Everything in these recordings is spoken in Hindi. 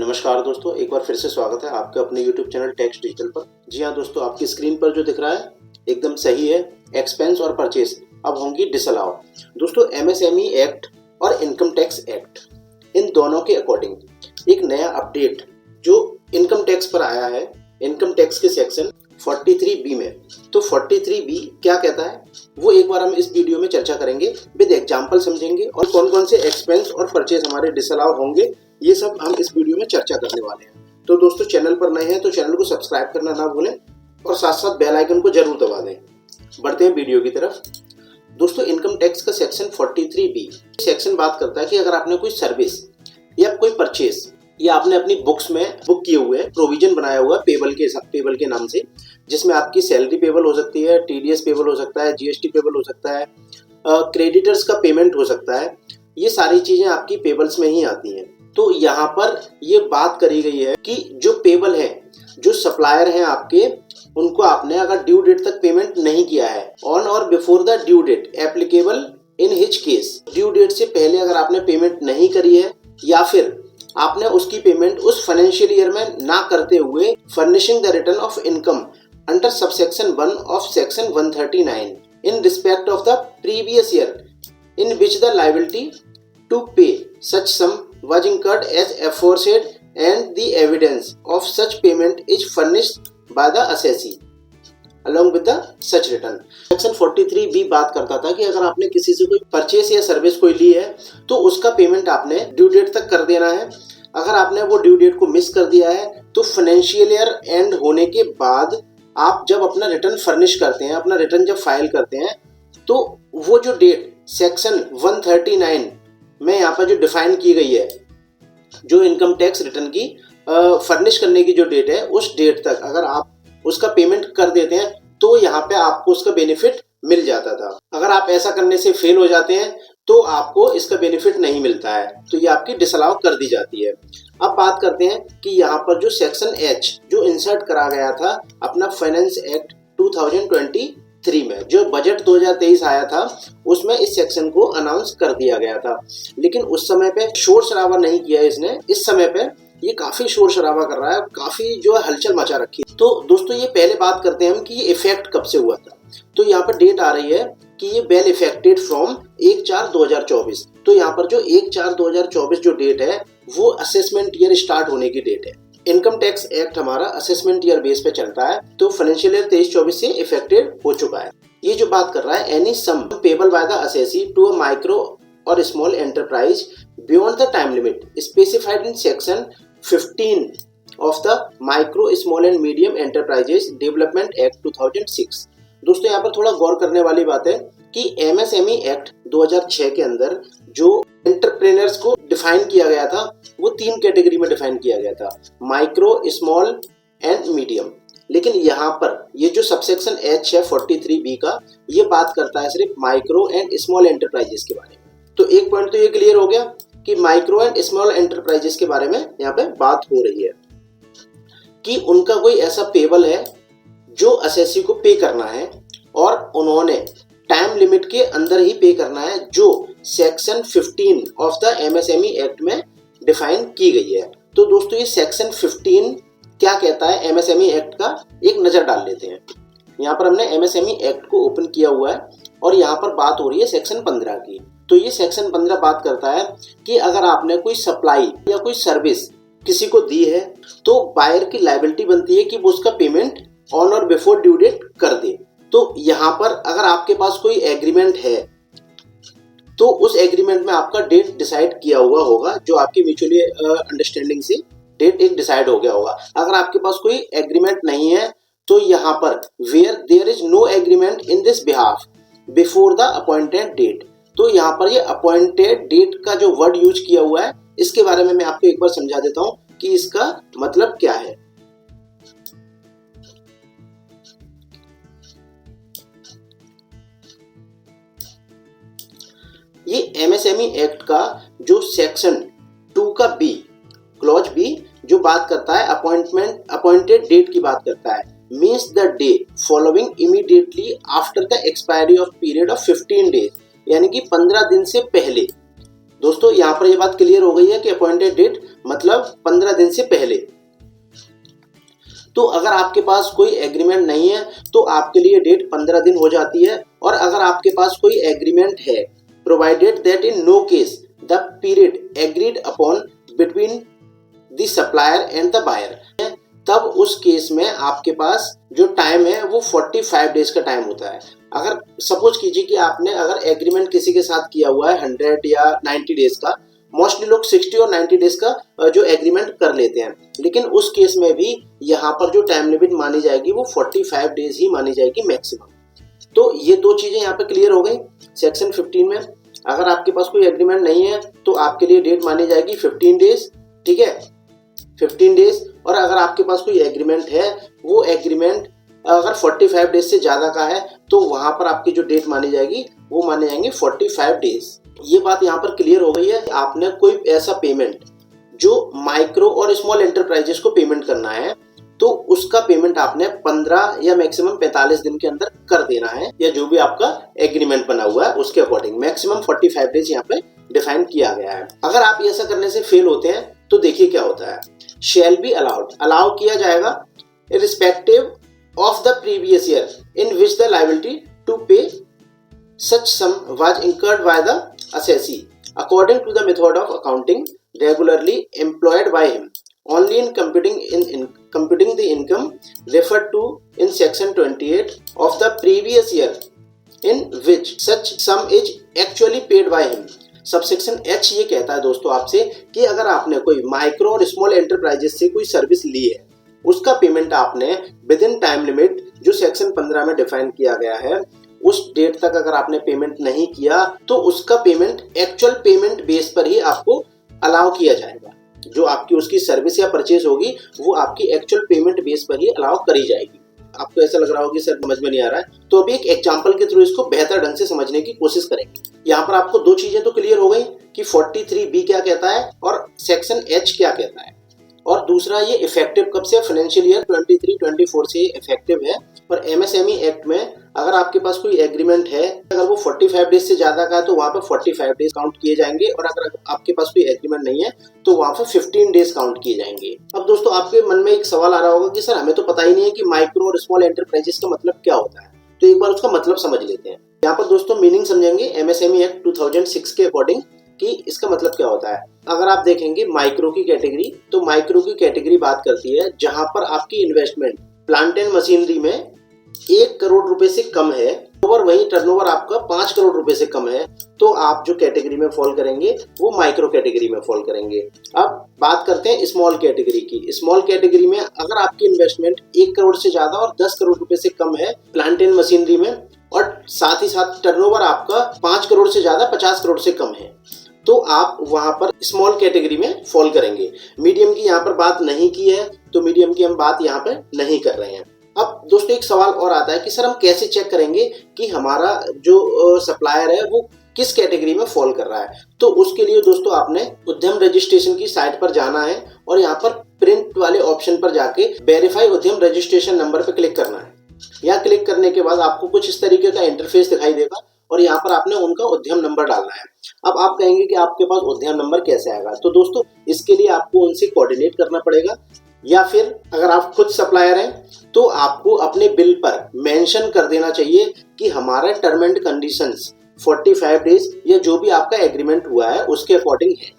नमस्कार दोस्तों, एक बार फिर से स्वागत है आपके अपने YouTube चैनल टैक्स डिजिटल पर। जी हाँ दोस्तों, आपकी स्क्रीन पर जो दिख रहा है एकदम सही है। एक्सपेंस और परचेस अब होंगी डिसअलाउ। दोस्तों, MSME एक्ट और इनकम टैक्स एक्ट, इन दोनों के अकॉर्डिंग एक नया अपडेट जो इनकम टैक्स पर आया है, इनकम टैक्स के सेक्शन 43B में। तो 43B क्या कहता है वो एक बार हम इस वीडियो में चर्चा करेंगे, विद एग्जाम्पल समझेंगे और कौन कौन से एक्सपेंस और परचेस हमारे डिसअलाउ होंगे, ये सब हम इस वीडियो में चर्चा करने वाले हैं। तो दोस्तों, चैनल पर नए हैं तो चैनल को सब्सक्राइब करना ना भूलें और साथ साथ बेल आइकन को जरूर दबा दें। बढ़ते हैं वीडियो की तरफ। दोस्तों, इनकम टैक्स का सेक्शन 43B सेक्शन बात करता है कि अगर आपने कोई सर्विस या कोई परचेस या आपने अपनी बुक्स में बुक किए हुए प्रोविजन बनाया हुआ पेबल के नाम से, जिसमें आपकी सैलरी पेबल हो सकती है, TDS पेबल हो सकता है, GST पेबल हो सकता है, क्रेडिटर्स का पेमेंट हो सकता है, ये सारी चीजें आपकी पेबल्स में ही आती हैं। तो यहाँ पर ये बात करी गई है कि जो पेबल है, जो सप्लायर हैं आपके, उनको आपने अगर ड्यू डेट तक पेमेंट नहीं किया है, ऑन और before the due date applicable in which case, due date से पहले अगर आपने पेमेंट नहीं करी है या फिर आपने उसकी पेमेंट उस फाइनेंशियल ईयर में ना करते हुए furnishing the return of income under subsection 1 of section 139 in respect of the previous year in which the liability to pay such sum was incurred as aforesaid and the evidence of such payment is furnished by the assessee along with the such return। Section 43B बात करता था कि अगर आपने किसी से कोई परचेस या सर्विस कोई ली है तो उसका पेमेंट आपने ड्यू डेट तक कर देना है। अगर आपने वो ड्यू डेट को मिस कर दिया है तो फाइनेंशियल ईयर एंड होने के बाद आप जब अपना रिटर्न फर्निश करते हैं, अपना रिटर्न जब फाइल करते हैं, तो वो जो डेट सेक्शन 139 में यहाँ पर जो डिफाइन की गई है, जो इनकम टैक्स रिटर्न की फर्निश करने की जो डेट है, उस डेट तक अगर आप उसका पेमेंट कर देते हैं तो यहाँ पे आपको उसका बेनिफिट मिल जाता था। अगर आप ऐसा करने से फेल हो जाते हैं तो आपको इसका बेनिफिट नहीं मिलता है, तो ये आपकी डिसअलाउ कर दी जाती है। अब बात करते हैं कि यहाँ पर जो सेक्शन H जो इंसर्ट करा गया था अपना फाइनेंस एक्ट 2023 में, जो बजट 2023 आया था, उसमें इस सेक्शन को अनाउंस कर दिया गया था। लेकिन उस समय पे शोर शराबा नहीं किया इसने। इस समय पे ये काफी शोर शराबा कर रहा है, काफी जो है हलचल मचा रखी है। तो दोस्तों, ये पहले बात करते हैं हम कि ये इफेक्ट कब से हुआ था। तो यहाँ पर डेट आ रही है कि ये वेल इफेक्टेड फ्रॉम 1/4/2024। तो यहाँ पर जो 1/4/2024 जो डेट है वो असेसमेंट ईयर स्टार्ट होने की डेट है। इनकम टैक्स एक्ट हमारा असेसमेंट ईयर बेस पे चलता है, तो फाइनेंशियल ईयर 23-24 से इफेक्टेड हो चुका है। ये जो बात कर रहा है, any sum payable by the assessee to a micro or small enterprise beyond the time limit specified in section 15 of the micro small and medium enterprises development act 2006। दोस्तों, यहाँ पर थोड़ा गौर करने वाली बात है कि MSME एक्ट 2006 के अंदर जो एंटरप्रेन्योर्स को डिफाइन किया गया था वो 3 कैटेगरी में डिफाइन किया गया था, माइक्रो, स्मॉल एंड मीडियम। लेकिन यहाँ पर ये जो सबसेक्शन H है 43B का, ये बात करता है सिर्फ माइक्रो एंड स्मॉल एंटरप्राइजेस के बारे में। तो एक पॉइंट तो ये क्लियर हो गया कि माइक्रो एंड स्मॉल एंटरप्राइजेस के बारे में यहाँ पे बात हो रही है कि उनका कोई ऐसा पेबल है जो असेसी को पे करना है और उन्होंने टाइम लिमिट के अंदर ही पे करना है, जो section 15 of the MSME act में डिफाइन की गई है। तो दोस्तों, ये सेक्शन 15 क्या कहता है MSME एक्ट का, एक नजर डाल लेते हैं। यहाँ पर हमने MSME एक्ट को ओपन किया हुआ है और यहाँ पर बात हो रही है सेक्शन 15 की। तो ये सेक्शन 15 बात करता है कि अगर आपने कोई सप्लाई या कोई सर्विस किसी को दी है तो बायर की लायबिलिटी बनती है कि वो उसका पेमेंट ऑन और बिफोर ड्यू डेट कर दे। तो यहाँ पर अगर आपके पास कोई एग्रीमेंट है तो उस एग्रीमेंट में आपका डेट डिसाइड किया हुआ होगा, जो आपकी म्यूचुअली अंडरस्टैंडिंग से डेट एक डिसाइड हो गया होगा। अगर आपके पास कोई एग्रीमेंट नहीं है तो यहाँ पर where there is no agreement in this behalf before the appointed date, तो यहाँ पर ये अपॉइंटेड डेट का जो वर्ड यूज किया हुआ है, इसके बारे में मैं आपको एक बार समझा देता हूँ कि इसका मतलब क्या है। ये MSME एक्ट का जो सेक्शन 2 का B, क्लॉज B, जो बात करता है अपॉइंटेड डेट की बात करता है, means the day following immediately after the expiry of period of 15 days, यानी कि 15 दिन से पहले। दोस्तों, यहाँ पर ये बात क्लियर हो गई है कि अपॉइंटेड डेट मतलब 15 दिन से पहले। तो अगर आपके पास कोई एग्रीमेंट नहीं है तो आपके लिए डेट 15 दिन हो जाती है। और अगर आपके पास कोई एग्रीमेंट है, provided that in no case the period agreed upon between the supplier and the buyer, तब उस केस में आपके पास जो टाइम है वो 45 डेज का टाइम होता है। अगर सपोज कीजिए कि आपने अगर एग्रीमेंट किसी के साथ किया हुआ है 100 या 90 डेज का, मोस्टली लोग 60 और 90 डेज का जो एग्रीमेंट कर लेते हैं, लेकिन उस केस में भी यहाँ पर जो टाइम लिमिट मानी जाएगी वो 45 डेज ही मानी जाएगी मैक्सिमम। तो ये दो चीजें यहाँ पे क्लियर हो गई। सेक्शन 15 में अगर आपके पास कोई एग्रीमेंट नहीं है तो आपके लिए डेट मानी जाएगी 15 डेज, ठीक है, 15 डेज। और अगर आपके पास कोई एग्रीमेंट है, वो एग्रीमेंट अगर 45 डेज से ज्यादा का है तो वहां पर आपकी जो डेट मानी जाएगी वो माने जाएंगे 45 डेज। ये बात यहाँ पर क्लियर हो गई है। आपने कोई ऐसा पेमेंट जो माइक्रो और स्मॉल एंटरप्राइजेस को पेमेंट करना है तो उसका पेमेंट आपने 15 या मैक्सिमम 45 दिन के अंदर कर देना है, या जो भी आपका एग्रीमेंट बना हुआ है उसके अकॉर्डिंग मैक्सिमम 45 डेज यहाँ पे डिफाइन किया गया है। अगर आप ऐसा करने से फेल होते हैं तो देखिए क्या होता है। शैल बी अलाउड, अलाउ किया जाएगा irrespective of the previous year in which the liability to pay such sum was incurred by the assessee according to the method of accounting regularly employed by him, only in computing the income referred to in section 28 of the previous year in which such sum is actually paid by him। Subsection H ये कहता है दोस्तों आपसे कि अगर आपने कोई माइक्रो और स्मॉल एंटरप्राइजेस से कोई सर्विस ली है, उसका पेमेंट आपने विद इन टाइम लिमिट जो सेक्शन 15 में डिफाइन किया गया है उस डेट तक अगर आपने पेमेंट नहीं किया तो उसका पेमेंट एक्चुअल पेमेंट बेस पर ही आपको अलाउ किया जाएगा। जो आपकी उसकी सर्विस या परचेज होगी वो आपकी एक्चुअल पेमेंट बेस पर ही अलाउ करी जाएगी। आपको ऐसा लग रहा होगा कि सर समझ में नहीं आ रहा है, तो अभी एक एग्जांपल के थ्रू इसको बेहतर ढंग से समझने की कोशिश करेंगे। यहाँ पर आपको दो चीजें तो क्लियर हो गई कि 43B क्या कहता है और सेक्शन H क्या कहता है। और दूसरा ये इफेक्टिव कब से, फाइनेंशियल ईयर 23-24 से इफेक्टिव है। और एमएसएमई एक्ट में अगर आपके पास कोई एग्रीमेंट है, अगर वो 45 डेज से ज्यादा का है तो वहां पर 45 डेज काउंट किए जाएंगे, और अगर आपके पास कोई एग्रीमेंट नहीं है तो वहां पर 15 डेज काउंट किए जाएंगे। अब दोस्तों आपके मन में एक सवाल आ रहा होगा कि सर हमें तो पता ही नहीं है कि माइक्रो और स्मॉल एंटरप्राइजेस का मतलब क्या होता है, तो एक बार उसका मतलब समझ लेते हैं। यहाँ पर दोस्तों मीनिंग समझेंगे एमएसएमई एक्ट 2006 के अकॉर्डिंग कि इसका मतलब क्या होता है। अगर आप देखेंगे माइक्रो की कैटेगरी, तो माइक्रो की कैटेगरी बात करती है जहां पर आपकी इन्वेस्टमेंट प्लांट एंड मशीनरी में 1 करोड़ रुपए से कम है और वही टर्नओवर आपका 5 करोड़ रुपए से कम है, तो आप जो कैटेगरी में फॉल करेंगे वो माइक्रो कैटेगरी में फॉल करेंगे। अब बात करते हैं स्मॉल कैटेगरी की। स्मॉल कैटेगरी में अगर आपकी इन्वेस्टमेंट 1 करोड़ से ज्यादा और 10 करोड़ रुपए से कम है प्लांट एंड मशीनरी में, और साथ ही साथ टर्नओवर आपका 5 करोड़ से ज्यादा 50 करोड़ से कम है, तो आप वहां पर स्मॉल कैटेगरी में फॉल करेंगे। मीडियम की यहाँ पर बात नहीं की है, तो मीडियम की हम बात यहाँ पे नहीं कर रहे हैं। अब दोस्तों एक सवाल और आता है कि सर हम कैसे चेक करेंगे कि हमारा जो सप्लायर है वो किस कैटेगरी में फॉल कर रहा है। तो उसके लिए दोस्तों आपने उद्यम रजिस्ट्रेशन की साइट पर जाना है और यहाँ पर प्रिंट वाले ऑप्शन पर जाके वेरीफाई उद्यम रजिस्ट्रेशन नंबर पर क्लिक करना है। यहाँ क्लिक करने के बाद आपको कुछ इस तरीके का इंटरफेस दिखाई देगा और यहाँ पर आपने उनका उद्यम नंबर डालना है। अब आप कहेंगे कि आपके पास उद्यम नंबर कैसे आएगा, तो दोस्तों इसके लिए आपको उनसे कोऑर्डिनेट करना पड़ेगा, या फिर अगर आप खुद सप्लायर हैं तो आपको अपने बिल पर मेंशन कर देना चाहिए कि हमारा टर्म एंड कंडीशंस 45 डेज या जो भी आपका एग्रीमेंट हुआ है उसके अकॉर्डिंग है।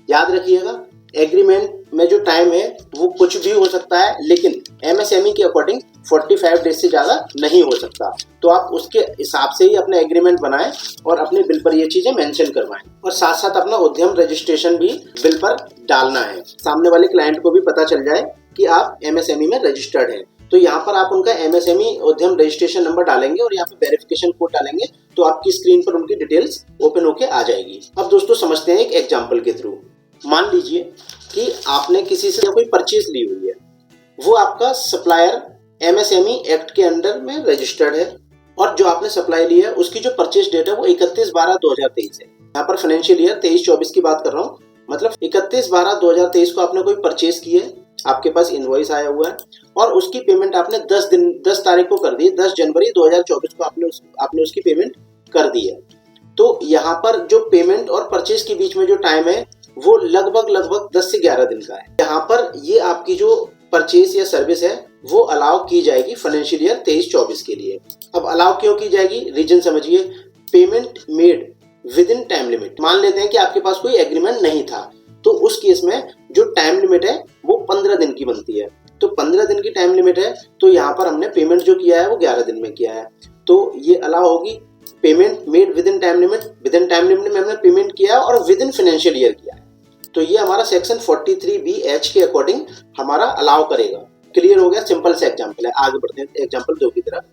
याद रखिएगा एग्रीमेंट में जो टाइम है वो कुछ भी हो सकता है, लेकिन एमएसएमई के अकॉर्डिंग 45 डेज से ज्यादा नहीं हो सकता। तो आप उसके हिसाब से ही अपना एग्रीमेंट बनाएं और अपने बिल पर ये चीजें मेंशन करवाएं, और साथ साथ अपना उद्यम रजिस्ट्रेशन भी बिल पर डालना है। सामने वाले क्लाइंट को भी पता चल जाए कि आप एमएसएमई में रजिस्टर्ड हैं। तो यहाँ पर आप उनका एमएसएमई उद्यम रजिस्ट्रेशन नंबर डालेंगे और यहाँ पे वेरिफिकेशन कोड डालेंगे, तो आपकी स्क्रीन पर उनकी डिटेल्स ओपन होके आ जाएगी। अब दोस्तों समझते हैं एक एग्जाम्पल के थ्रू। मान लीजिए कि आपने किसी से कोई परचेज ली हुई है, वो आपका सप्लायर एमएसएमई एक्ट के अंडर में रजिस्टर्ड है, और जो आपने सप्लाई ली है उसकी जो परचेज डेट है वो 31/12/2023 है। यहाँ पर फाइनेंशियल ईयर 23-24 की बात कर रहा हूँ, मतलब 31/12/2023 को आपने कोई परचेज की है, आपके पास इनवॉइस आया हुआ है और उसकी पेमेंट आपने 10 तारीख को कर दी, 10 जनवरी 2024 को आपने उसकी पेमेंट कर दी है। तो यहाँ पर जो पेमेंट और परचेज के बीच में जो टाइम है वो लगभग 10 से 11 दिन का है। यहाँ पर ये आपकी जो परचेस या सर्विस है वो अलाउ की जाएगी फाइनेंशियल ईयर 23-24 के लिए। अब अलाउ क्यों की जाएगी, रीजन समझिए। Payment made with in time limit. मान लेते हैं कि आपके पास कोई एग्रीमेंट नहीं था, तो उस केस में जो टाइम लिमिट है वो 15 दिन की बनती है। तो 15 दिन की टाइम लिमिट है, तो यहाँ पर हमने पेमेंट जो किया है वो 11 दिन में किया है, तो ये अलाउ होगी। Payment made with in time limit, with in time limit में हमने पेमेंट किया और विद इन फाइनेंशियल ईयर किया है, तो ये हमारा सेक्शन 43B(H) के अकॉर्डिंग हमारा अलाउ करेगा। क्लियर हो गया, सिंपल से एग्जांपल है। आगे बढ़ते हैं एग्जांपल 2 की तरफ।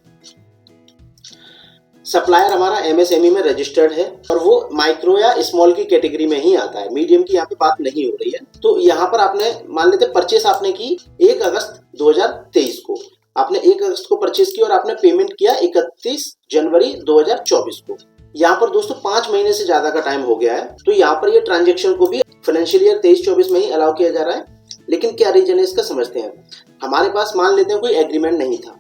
सप्लायर हमारा MSME में रजिस्टर्ड है और वो माइक्रो या स्मॉल की कैटेगरी में ही आता है, मीडियम की यहाँ पे बात नहीं हो रही है। तो यहाँ पर आपने मान लेते परचेस आपने की 1 अगस्त 2023 को, आपने 1 अगस्त को परचेस की और आपने पेमेंट किया 31 जनवरी 2024 को। यहाँ पर दोस्तों 5 महीने से ज्यादा का टाइम हो गया है, तो यहाँ पर ये ट्रांजेक्शन को भी फाइनेंशियल ईयर 23-24 में ही अलाउ किया जा रहा है। लेकिन क्या रीजन है इसका समझते हैं। हमारे पास मान लेते हैं कोई एग्रीमेंट नहीं था,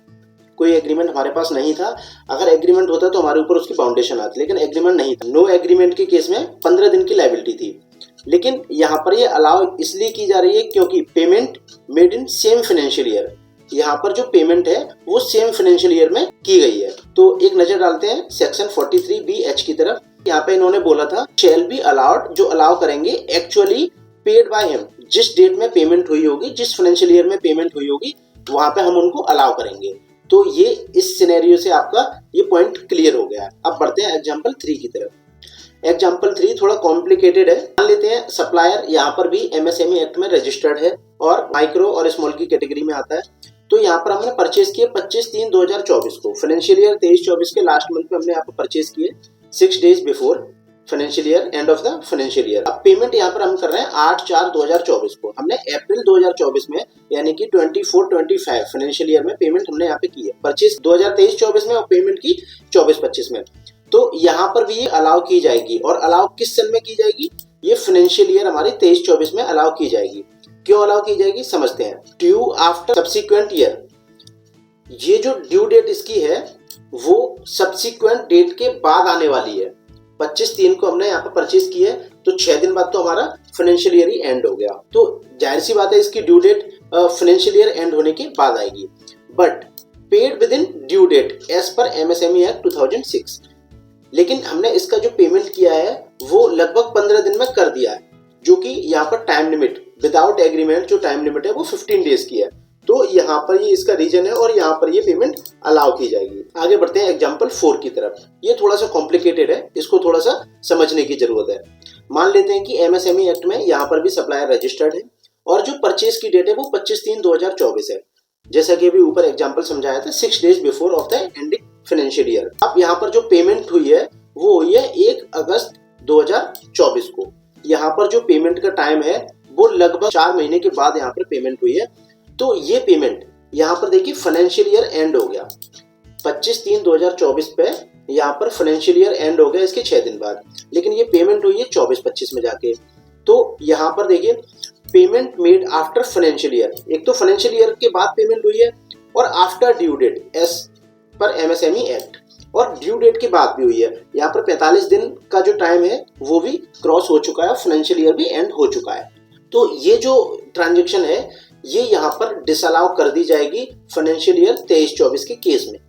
कोई एग्रीमेंट हमारे पास नहीं था। अगर एग्रीमेंट होता तो हमारे ऊपर उसकी फाउंडेशन आती, लेकिन एग्रीमेंट नहीं था। नो एग्रीमेंट के केस में 15 दिन की लायबिलिटी थी। लेकिन यहाँ पर ये अलाउ इसलिए की जा रही है क्योंकि payment made in same financial year, यहाँ पर जो पेमेंट है वो सेम फाइनेंशियल ईयर में की गई है। तो एक नजर डालते हैं सेक्शन 43B(H) की तरफ। यहाँ पे इन्होंने बोला था शैल बी अलाउड, जो अलाउ करेंगे एक्चुअली पेड बाय हिम, जिस डेट में पेमेंट हुई होगी, जिस फाइनेंशियल ईयर में पेमेंट हुई होगी, वहां पे हम उनको अलाउ करेंगे। तो ये इस सिनेरियो से आपका ये पॉइंट क्लियर हो गया। अब बढ़ते हैं एग्जांपल 3 की तरफ। एग्जांपल 3 थोड़ा कॉम्प्लिकेटेड है। मान लेते हैं सप्लायर यहाँ पर भी MSME एक्ट में रजिस्टर्ड है और माइक्रो और स्मॉल की कैटेगरी में आता है। तो यहाँ पर हमने परचेस किए 25/3/2024 को, फाइनेंशियल ईयर 23-24 के लास्ट मंथ में हमने यहाँ पर परचेस किए 6 days before financial year, end of the financial year. अब पेमेंट यहाँ पर हम कर रहे हैं 8/4/2024 को। हमने अप्रैल 2024 में यानी कि 24-25 फाइनेंशियल ईयर में पेमेंट हमने यहाँ पे की है, परचेस 2023-24 में और पेमेंट की 24-25 में। तो यहाँ पर भी ये अलाउ की जाएगी, और अलाउ किस सन में की जाएगी, ये फाइनेंशियल ईयर हमारी 23-24 में अलाउ की जाएगी। क्यों अलाउ की जाएगी समझते हैं। ड्यू आफ्टर सब्सिक्वेंट ईयर, ये जो ड्यू डेट इसकी है वो सब्सिक्वेंट डेट के बाद आने वाली है। 25/3 को हमने यहाँ पर परचेस की है, तो 6 दिन बाद तो हमारा फाइनेंशियल ईयर ही एंड हो गया। तो जाहिर सी बात है इसकी due date financial year end होने के बाद आएगी। But paid within due date as per MSME act 2006। लेकिन हमने इसका जो पेमेंट किया है वो लगभग 15 दिन में कर दिया है, जो कि यहाँ पर टाइम लिमिट विदाउट एग्रीमेंट जो टाइम लिमिट है वो 15 डेज की है। तो यहाँ पर ये इसका रीजन है और यहाँ पर ये पेमेंट अलाउ की जाएगी। आगे बढ़ते हैं एग्जांपल 4 की तरफ। ये थोड़ा सा कॉम्प्लिकेटेड है, इसको थोड़ा सा समझने की जरूरत है। मान लेते हैं कि MSME एक्ट में यहाँ पर भी सप्लायर रजिस्टर्ड है और जो परचेस की डेट है वो 25/3/2024 है, जैसा कि अभी ऊपर एग्जाम्पल समझाया था, 6 days before of the ending financial year. अब यहाँ पर जो पेमेंट हुई है वो हुई है 1 अगस्त 2024 को। यहाँ पर जो पेमेंट का टाइम है वो लगभग 4 महीने के बाद यहाँ पर पेमेंट हुई है। तो ये पेमेंट यहाँ पर देखिए फाइनेंशियल ईयर एंड हो गया 25/3/2024 पे, यहाँ पर फाइनेंशियल ईयर एंड हो गया इसके 6 दिन बाद, लेकिन ये पेमेंट हुई है 24-25 में जाके। तो यहाँ पर देखिए payment made after financial year, एक तो फाइनेंशियल ईयर के बाद पेमेंट हुई है और after due date as per MSME act, और ड्यू डेट के बाद भी हुई है। यहाँ पर 45 दिन का जो टाइम है वो भी क्रॉस हो चुका है, फाइनेंशियल ईयर भी एंड हो चुका है। तो ये जो ट्रांजेक्शन है ये यहाँ पर डिसअलाउ कर दी जाएगी फाइनेंशियल ईयर 23-24 के केस में।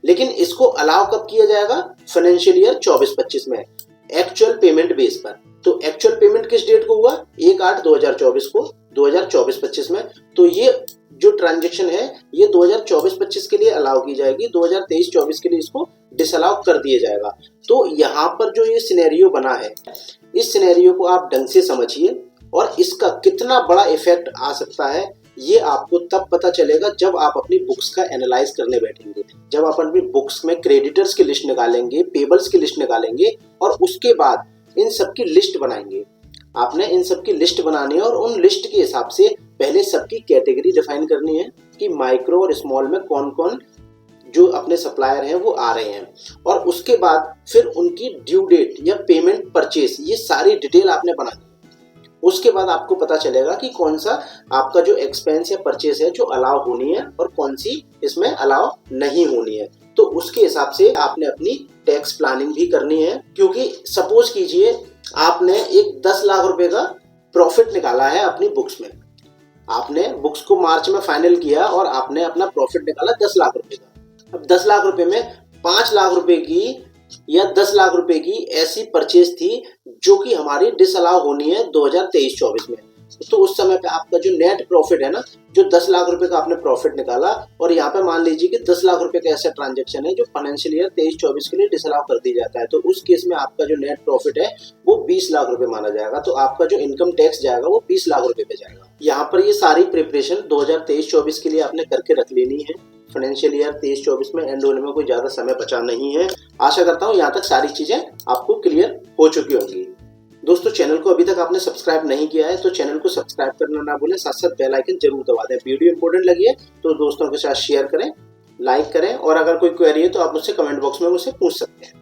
लेकिन इसको अलाउ कब किया जाएगा, फाइनेंशियल ईयर 24-25 में, एक्चुअल पेमेंट बेस पर। तो एक्चुअल पेमेंट किस डेट को हुआ, 1/8/2024 को, 2024-25 में। तो ये जो ट्रांजेक्शन है ये 2024-25 के लिए अलाउ की जाएगी, 2023-24 के लिए इसको डिसअलाउ कर दिया जाएगा। तो यहाँ पर जो ये सिनेरियो बना है, इस सिनेरियो को आप ढंग से समझिए और इसका कितना बड़ा इफेक्ट आ सकता है ये आपको तब पता चलेगा जब आप अपनी बुक्स का एनालाइज करने बैठेंगे, जब आप अपनी बुक्स में क्रेडिटर्स की लिस्ट निकालेंगे, पेबल्स की लिस्ट निकालेंगे और उसके बाद इन सब की लिस्ट बनाएंगे। आपने इन सब की लिस्ट बनानी है और उन लिस्ट के हिसाब से पहले सबकी कैटेगरी डिफाइन करनी है कि माइक्रो और स्मॉल में कौन कौन जो अपने सप्लायर हैं वो आ रहे हैं, और उसके बाद फिर उनकी ड्यू डेट या पेमेंट परचेस ये सारी डिटेल आपने बनानी है। उसके बाद आपको पता चलेगा कि कौन सा आपका जो एक्सपेंस या परचेस है जो अलाउ होनी है और कौन सी इसमें अलाउ नहीं होनी है। तो उसके हिसाब से आपने अपनी टैक्स प्लानिंग भी करनी है, क्योंकि सपोज कीजिए आपने एक 10 लाख रुपए का प्रॉफिट निकाला है अपनी बुक्स में। आपने बुक्स को मार्च में फाइनल किया और आपने अपना प्रॉफिट निकाला 10 लाख रुपए का। अब 10 लाख रुपए में 5 लाख रुपए की या 10 लाख रुपए की ऐसी परचेज थी जो कि हमारी डिसअलाउ होनी है 2023-24 में। तो उस समय पे आपका जो नेट प्रॉफिट है ना, जो 10 लाख रुपए का आपने प्रॉफिट निकाला और यहाँ पे मान लीजिए कि 10 लाख रुपए का ऐसा ट्रांजैक्शन है जो फाइनेंशियल ईयर 23-24 के लिए डिसअलाउ कर दी जाता है, तो उस केस में आपका जो नेट प्रॉफिट है वो 20 लाख रुपए माना जाएगा। तो आपका जो इनकम टैक्स जाएगा वो 20 लाख रुपए पे जाएगा। यहाँ पर ये सारी प्रिपरेशन 2023-24 के लिए आपने करके रख लेनी है। फाइनेंशियल ईयर 23-24 में एंड होने में कोई ज्यादा समय बचा नहीं है। आशा करता हूँ यहाँ तक सारी चीजें आपको क्लियर हो चुकी होंगी। दोस्तों, चैनल को अभी तक आपने सब्सक्राइब नहीं किया है तो चैनल को सब्सक्राइब करना ना भूलें, साथ साथ बेल आइकन जरूर दबा दें। वीडियो इंपॉर्टेंट लगी है तो दोस्तों के साथ शेयर करें, लाइक करें और अगर कोई क्वेरी है तो आप मुझसे कमेंट बॉक्स में मुझसे पूछ सकते हैं।